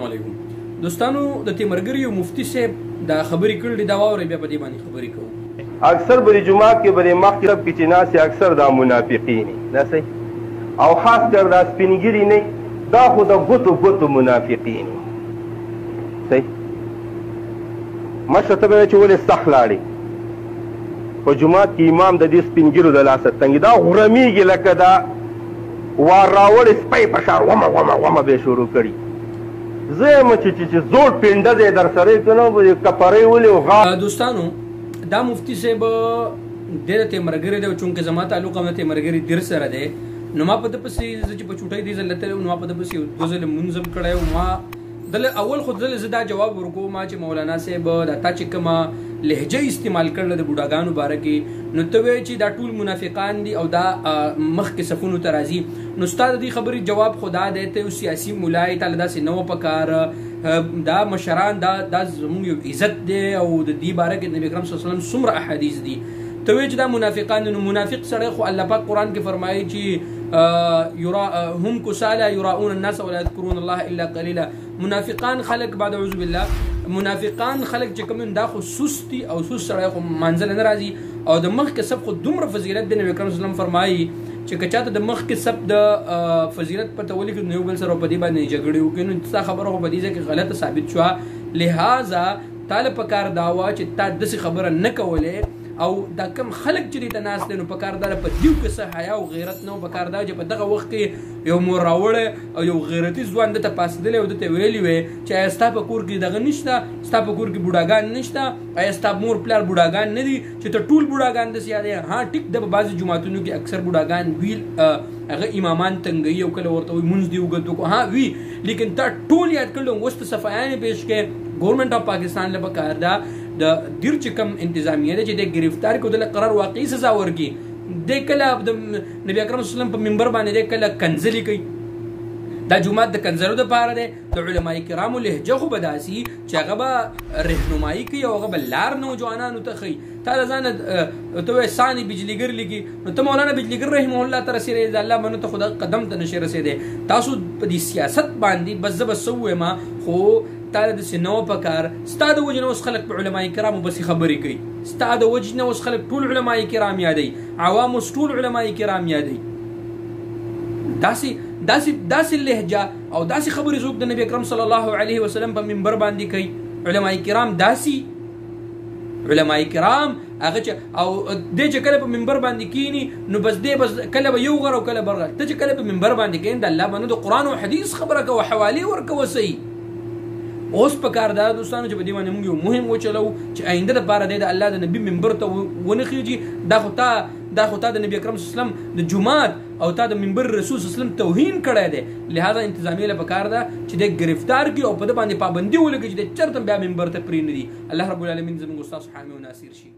علیکم دوستانو. د تیمرګر یو مفتی صاحب دا خبرې کړې دا واورئ بیا په دې باندې خبرې کوو. اکثر بری جمعات کې بری مخکې کې چې ناس اکثر دا منافقین دا صحیح او خاص کر دا سپینګری نه دا خو د ګوتو منافقین صحیح مشته به چې ولې استخلاړي په جمعات کې امام د دې سپینګرو د لاسه تنګي دا غرمیږي لکه دا وراول سپي په شار ومه به شروع کړي زه چې زوړ پینډه دې در سره کنه کپړې ولې غا. دوستانو دا مفتی صاحب د تیمرګری دی چونکه زما تعلق هم د تیمرګری در سره دی نو ما په د پسې چې په چوټۍ دی زلته نو ما په د پسې غزل منظم کړای او ما دل اول خود دل زدا جواب ورکو ما چې مولانا صاحب دا تا چې کما لهجه استعمال کړل د بوډاګانو باره کې نو ته وی چې دا ټول منافقان دي او دا مخ کې صفونو ترازی نو استاد دې خبرې جواب خدا دیته او سیاسي مولای تعالی دا سينو پکار دا مشران دا زموږ یو عزت دی او د دې باره کې نبی کریم صلی الله علیه وسلم څومره احادیث دي ته وی چې دا منافقان نو منافق سره خو الله پاک قران کې فرمایي چې هم کسالا یراؤون الناس ولا یذکرون الله الا قلیلا. منافقان خلق بعد اعوذ بالله منافقان خلق چې کوم دا خو سستی او سست سره خو منزل نه راځي او د مخ کې سب خو دومره فضیلت د نبی کریم صلی الله علیه وسلم فرمایي چې کچاته د مخ کې سب د فضیلت پته ولي کې نو بل سره په دې باندې جګړه وکړي نو څه خبره خو په دې کې غلطه ثابت شو لہذا طالب پکار داوا چې تا داسې خبره نه کوله او دا کم خلق چې ته ناس دي نو په کار دار په دیو کې څه حیا او غیرت نو په کار دا چې په دغه وخت کې یو مور راوړې او یو غیرتي ځوان د ته پاسدل او د ته ویلی وي چې استا په کور کې دغه نشته استا په کور کې بوډاګان نشته استا مور پلار بوډاګان نه دي چې ته ټول بوډاګان د سیاده ها ټیک د بعض جمعهتونو کې اکثر بوډاګان ویل هغه امامان تنګي او کله ورته مونږ دی وګدو ها وی لیکن تا ټول یاد کړل وست صفایان پیش کې گورنمنٹ آف پاکستان له بکار دا د دیر چې کم انتظامیه ده چې د گرفتار کو د قرار واقعي سزا ورکي د کله د نبی اکرم صلی الله علیه وسلم په منبر باندې د کله کنځلي کوي دا جمعه د کنځلو د پاره ده د علماء کرامو لهجه خو بداسي چې هغه به رهنمایي کوي او هغه به لار نوجوانانو ته خي تعالی ځان ته ثاني بجلیګر لګي نو ته مولانا بجلیګر رحم الله تعالی سره الله منو ته خدا قدم ته نشه رسیدي تاسو په دې سیاست باندې بس سوې ما خو تعالی د سينو پکار ستاده وجنه اوس خلک په علماء کرامو بس خبرې کوي ستاده وجنه اوس خلک ټول علماء کرام یادي عوام ټول علماء کرام یادي داسې لهجه او داسې خبرې زوب د نبی اکرم صلی الله علیه وسلم په منبر باندې کوي علماء کرام داسې علماء کرام هغه چې او د چې کله په منبر باندې کینی نو بس کله به یو غره او کله برغه ته چې کله په منبر باندې کین د الله باندې د قران او حدیث خبره کوي حواله ورکوي وسی اوس په کار دا دوستانو چې په دې باندې موږ مهم وچلو چې آینده لپاره د الله د نبی منبر ته ونخیږي دا خو تا د نبی اکرم صلی الله علیه وسلم د جمعات او تا د منبر رسول صلی الله علیه وسلم توهین کړی دی لہذا انتظامیه له پکار ده چې د گرفتار کی او په دې باندې پابندي ولګي چې د چرته بیا منبر ته پرې نه دي. الله رب العالمین زموږ استاد حامي او ناصر شي.